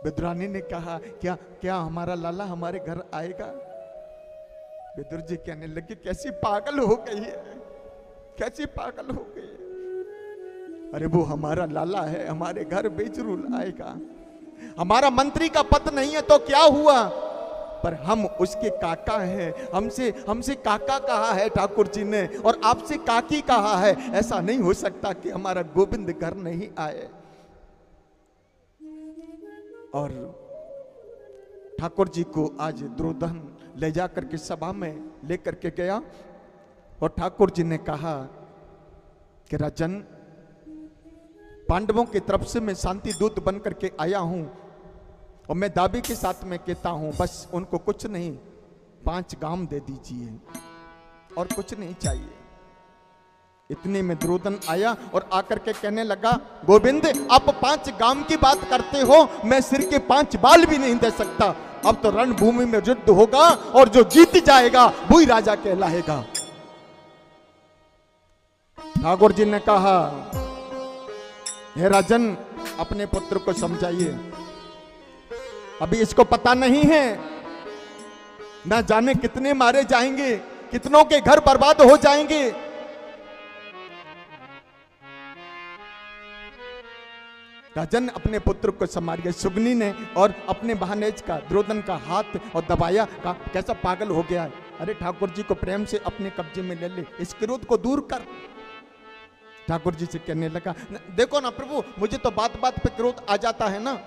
विदुरानी ने कहा, क्या क्या हमारा लाला हमारे घर आएगा? विदुर जी कहने लगे, कैसी पागल हो गई है, कैसी पागल हो गई है। अरे वो हमारा लाला है, हमारे घर बेजरूर आएगा। हमारा मंत्री का पद नहीं है तो क्या हुआ, पर हम उसके काका हैं। हमसे काका कहा है ठाकुर जी ने, और आपसे काकी कहा है। ऐसा नहीं हो सकता कि हमारा गोविंद घर नहीं आए। और ठाकुर जी को आज द्रोदन ले जाकर के सभा में लेकर के गया, और ठाकुर जी ने कहा कि राजन, पांडवों की तरफ से मैं शांति दूत बन करके आया हूं, और मैं दावे के साथ में कहता हूं, बस उनको कुछ नहीं 5 गाम दे दीजिए और कुछ नहीं चाहिए। इतने में द्रोदन आया और आकर के कहने लगा, गोविंद आप 5 गाम की बात करते हो, मैं सिर के 5 बाल भी नहीं दे सकता। अब तो रणभूमि में युद्ध होगा और जो जीत जाएगा वही राजा कहलाएगा। ठाकुर जी ने कहा, हे राजन, अपने पुत्र को समझाइए, अभी इसको पता नहीं है, ना जाने कितने मारे जाएंगे, कितनों के घर बर्बाद हो जाएंगे। राजन अपने पुत्र को संभालिए। सुगनी ने और अपने बहानेज का द्रोदन का हाथ और दबाया, का कैसा पागल हो गया है। अरे ठाकुर जी को प्रेम से अपने कब्जे में ले ले, इस क्रोध को दूर कर। ठाकुर जी से कहने लगा, देखो ना प्रभु, मुझे तो बात बात पे क्रोध आ जाता है ना।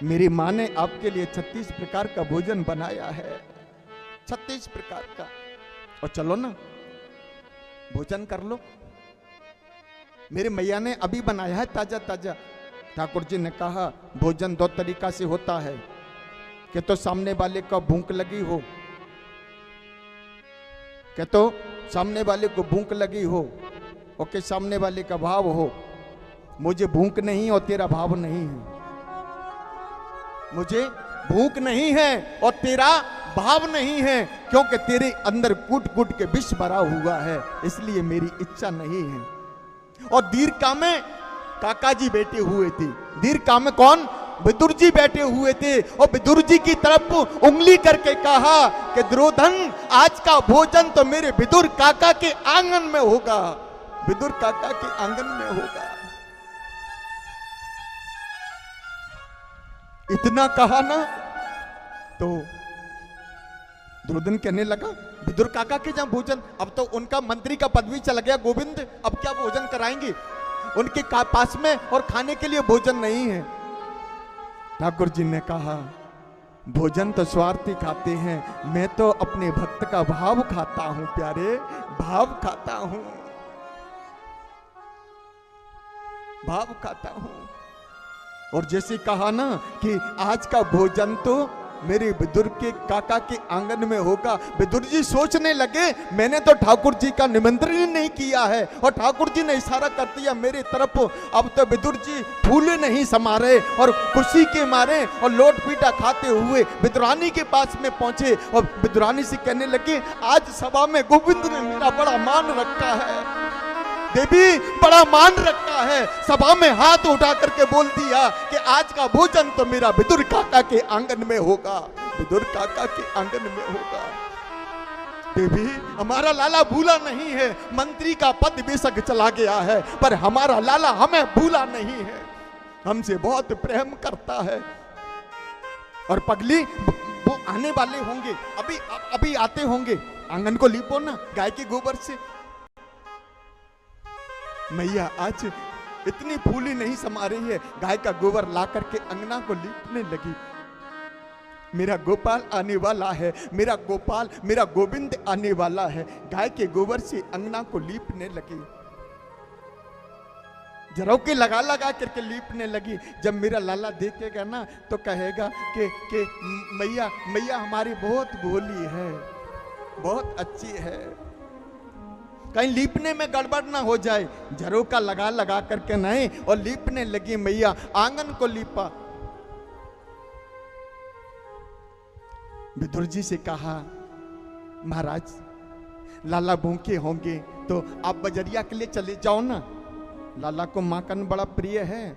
मेरी माँ ने आपके लिए 36 प्रकार का भोजन बनाया है, 36 प्रकार का, और चलो ना भोजन कर लो। मेरी मैया ने अभी बनाया है ताजा ताजा। ठाकुर जी ने कहा, भोजन 2 तरीका से होता है, कि तो सामने वाले को भूख लगी हो, कि तो सामने वाले को भूख लगी हो, और के सामने वाले का भाव हो। मुझे भूख नहीं और तेरा भाव नहीं है, मुझे भूख नहीं है और तेरा भाव नहीं है, क्योंकि तेरे अंदर कूट कूट के विष भरा हुआ है, इसलिए मेरी इच्छा नहीं है। और दीर्घा में काका जी बैठे हुए थे। दीर्घा में कौन? विदुर जी बैठे हुए थे, और विदुर जी की तरफ उंगली करके कहा कि द्रोदन, आज का भोजन तो मेरे विदुर काका के आंगन में होगा, विदुर काका के आंगन में होगा। इतना कहा ना तो द्रोदन कहने लगा, विदुर काका के जहां भोजन, अब तो उनका मंत्री का पदवी चला गया गोविंद, अब क्या भोजन कराएंगे? उनके पास में और खाने के लिए भोजन नहीं है। ठाकुर जी ने कहा, भोजन तो स्वार्थी खाते हैं, मैं तो अपने भक्त का भाव खाता हूं प्यारे, भाव खाता हूं, भाव खाता हूं। और जैसे कहा ना कि आज का भोजन तो मेरे विदुर के काका के आंगन में होगा। विदुर जी सोचने लगे, मैंने तो ठाकुर जी का निमंत्रण ही नहीं किया है, और ठाकुर जी ने इशारा कर दिया मेरे तरफ। अब तो विदुर जी फूले नहीं समा रहे, और खुशी के मारे और लोट पीटा खाते हुए विदुरानी के पास में पहुंचे, और विदुरानी से कहने लगे, आज सभा में गोविंद ने मेरा बड़ा मान रखा है, देवी बड़ा मान रखा है। सभा में हाथ उठा करके बोल दिया कि आज का भोजन तो मेरा विदुर काका के आंगन में होगा, विदुर काका के आंगन में होगा। देवी, हमारा लाला भूला नहीं है, मंत्री का पद बेशक चला गया है, पर हमारा लाला हमें भूला नहीं है, हमसे बहुत प्रेम करता है। और पगली, वो आने वाले होंगे, अभी आते होंगे, आंगन को लीपो ना गाय के गोबर से। मैया आज इतनी फूली नहीं समा रही है, गाय का गोबर ला करके अंगना को लीपने लगी। मेरा गोपाल आने वाला है, मेरा गोपाल, मेरा गोविंद आने वाला है, गाय के गोबर से अंगना को लीपने लगी, झरोके लगा लगा करके लीपने लगी। जब मेरा लाला देखेगा ना तो कहेगा कि मैया, मैया हमारी बहुत भोली है, बहुत अच्छी है, कहीं लीपने में गड़बड़ ना हो जाए। झरोका लगा लगा करके नहीं, और लीपने लगी मैया, आंगन को लीपा। विदुर जी से कहा, महाराज लाला भूखे होंगे तो आप बजरिया के लिए चले जाओ ना, लाला को माखन बड़ा प्रिय है,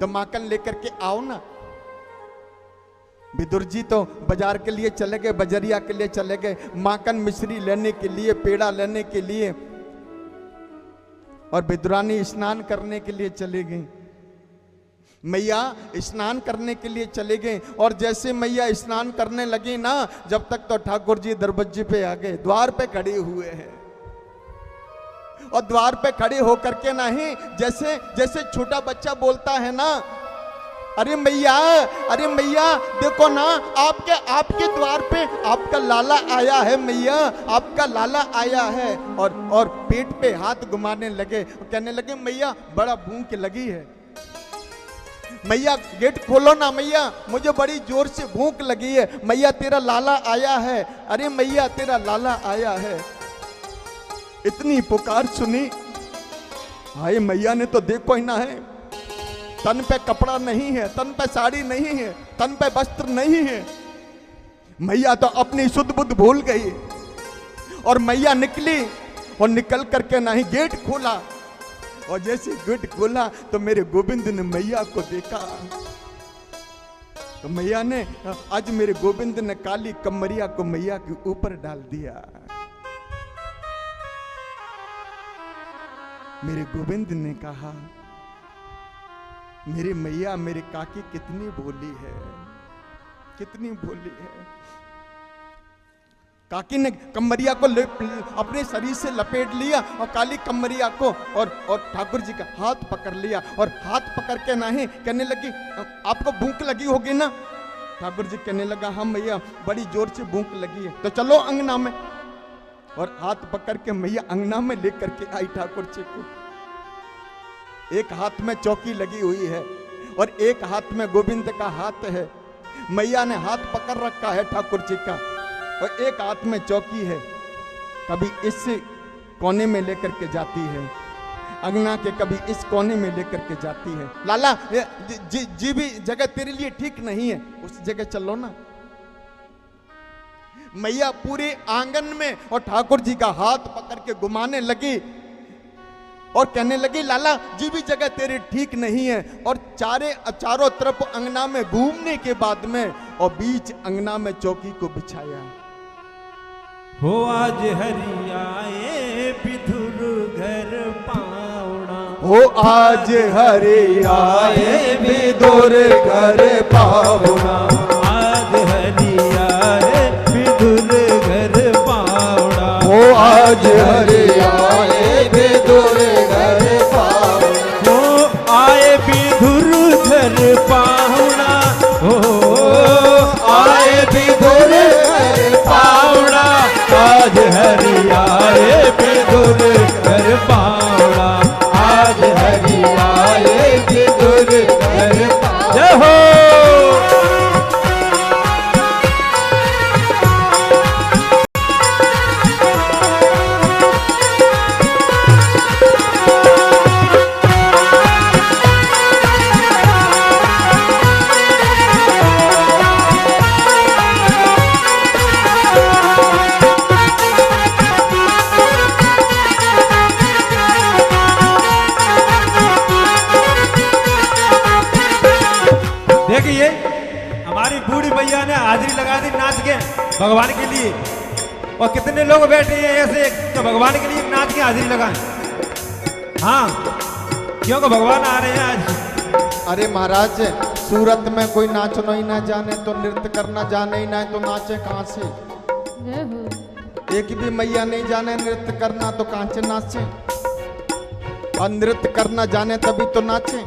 तो माखन लेकर के आओ ना। विदुर जी तो बाजार के लिए चले गए, बजरिया के लिए चले गए, माखन मिश्री लेने के लिए, पेड़ा लेने के लिए, और विदुरानी स्नान करने के लिए चले गई। मैया स्नान करने के लिए चले गए, और जैसे मैया स्नान करने लगी ना, जब तक तो ठाकुर जी दरवाजे पे आ गए, द्वार पे खड़े हुए हैं। और द्वार पे खड़े होकर के नहीं, जैसे जैसे छोटा बच्चा बोलता है ना, अरे मैया, अरे मैया देखो ना, आपके द्वार पे आपका लाला आया है मैया, आपका लाला आया है। और पेट पे हाथ घुमाने लगे, कहने लगे मैया बड़ा भूख लगी है, मैया गेट खोलो ना मैया, मुझे बड़ी जोर से भूख लगी है, मैया तेरा लाला आया है, अरे मैया तेरा लाला आया है। इतनी पुकार सुनी, हाय मैया ने तो देखो ही ना है, तन पे कपड़ा नहीं है, तन पे साड़ी नहीं है, तन पे वस्त्र नहीं है। मैया तो अपनी शुद्ध बुद्ध भूल गई, और मैया निकली, और निकल करके नहीं गेट खोला, और जैसे गेट खोला तो मेरे गोविंद ने मैया को देखा। तो मैया ने, आज मेरे गोविंद ने काली कमरिया को मैया के ऊपर डाल दिया। मेरे गोविंद ने कहा, मेरी मैया, मेरी काकी कितनी भोली है, कितनी भोली है। काकी ने कमरिया को अपने शरीर से लपेट लिया, और काली कमरिया को और ठाकुर जी का हाथ पकड़ लिया, और हाथ पकड़ के नहीं, कहने लगी आपको भूख लगी होगी ना। ठाकुर जी कहने लगा, हाँ मैया बड़ी जोर से भूख लगी है, तो चलो अंगना में। और हाथ पकड़ के मैया अंगना में लेकर के आई ठाकुर जी को। एक हाथ में चौकी लगी हुई है, और एक हाथ में गोविंद का हाथ है। मैया ने हाथ पकड़ रखा है ठाकुर जी का, और एक हाथ में चौकी है। कभी इस कोने में लेकर के जाती है अंगना के, कभी इस कोने में लेकर के जाती है। लाला जी भी जगह तेरे लिए ठीक नहीं है, उस जगह चलो ना। मैया पूरे आंगन में और ठाकुर जी का हाथ पकड़ के घुमाने लगी, और कहने लगी लाला जी भी जगह तेरी ठीक नहीं है। और चारों तरफ अंगना में घूमने के बाद में, और बीच अंगना में चौकी को बिछाया। हो आज हरि आए विधुर घर पावना, हो आज हरि आए विधुर घर पावना, आज हरि आए विधुर घर पावना, हो आज हरि आए विधुर घर पावना, हो आए विधुर घर पावना, हो आए विधुर घर पावना, आज हरि आए विधुर घर पावना, आज हरि आए विधुर घर पावना। जय हो। देखिए हमारी बूढ़ी मैया ने हाजिरी लगा दी नाच के भगवान के लिए, और कितने लोग बैठे हैं ऐसे जो भगवान के लिए नाच के हाजिरी लगाएं। हाँ, क्योंकि भगवान आ रहे हैं आज। अरे महाराज, सूरत में कोई नाचना ही ना जाने तो नृत्य करना जाने ही ना, तो नाचे कहाँ से? एक भी मैया नहीं जाने नृत्य करना, तो कहाँ से नाचे? और नृत्य करना जाने तभी तो नाचे।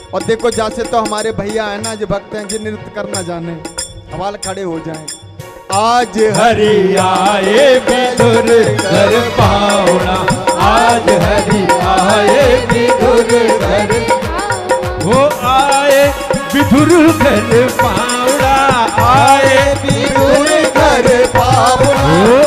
और देखो जैसे तो हमारे भैया है ना जो भक्त हैं, जो नृत्य करना जाने, हवाल खड़े हो जाएं। आज हरि आए विधुर घर पावना, आज हरि आए विधुर घर, वो आए विधुर घर पावना, आए विधुर घर पावना, वो